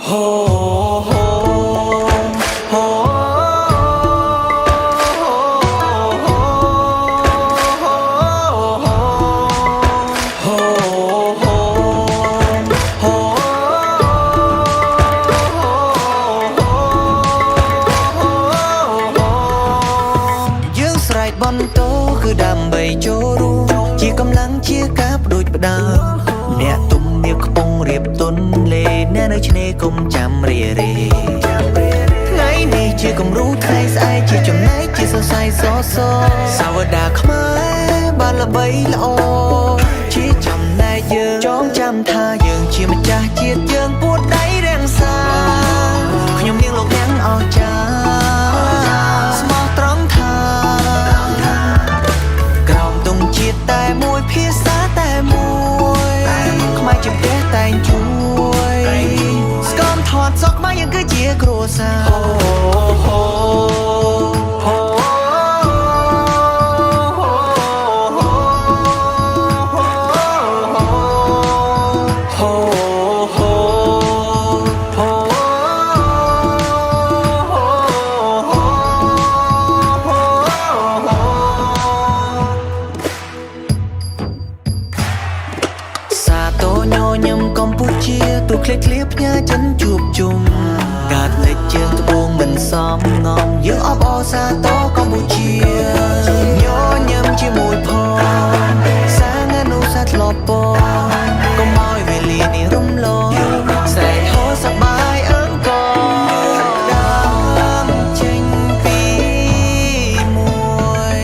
បនតោគឺដើម្បីចូលរួមជាកម្លាំងជាកាបដូចផ្ដើមអ្នកទុំនាងខ្ពងរៀបទុនលេអ្នកនៅឆ្នេរគុំចាំរារេថ្ងៃនេះជាគំរូថ្ងៃស្អែកជាចំណែកជាសរសៃសសសាវតាខ្មែរបានល្បីល្អជាចំណែកយើងចងចាំថាយើងជាម្ចាស់ជាតិយើងពួតដៃរាំងសាខ្ញុំនាងលោកអ្នកអស្ចារ្យស្មោះត្រង់ថាតែមួយភាសាតែមួយខ្មែរជាផ្ទះតែងជួយស្គមថតសក់មកយើងគឺជាគ្រួសារញញឹមកម្ពុជាទូឃ្លៀកឃ្លៀផ្ញើចិនជួបជុំកាត់លេចជើងត្បូងមិនសមងំយើងអបអរសាទរកម្ពុជាញញឹមជាមួយផងសាងអនុសាសន៍ធ្លាប់បងកុំឲ្យវេលានេះរំលងស្រែកហូរសប្បាយអង្គដើមចេញពីមួយ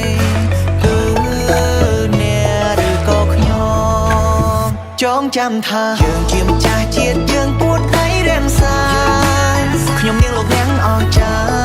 គឺអ្នកឬក៏ខ្ញុំចងចាំថាយើងជាម្ចាស់ជាតិយើងពួតដៃរាំងសាខ្ញុំនាងលោកអ្នកអស្ចារ្យ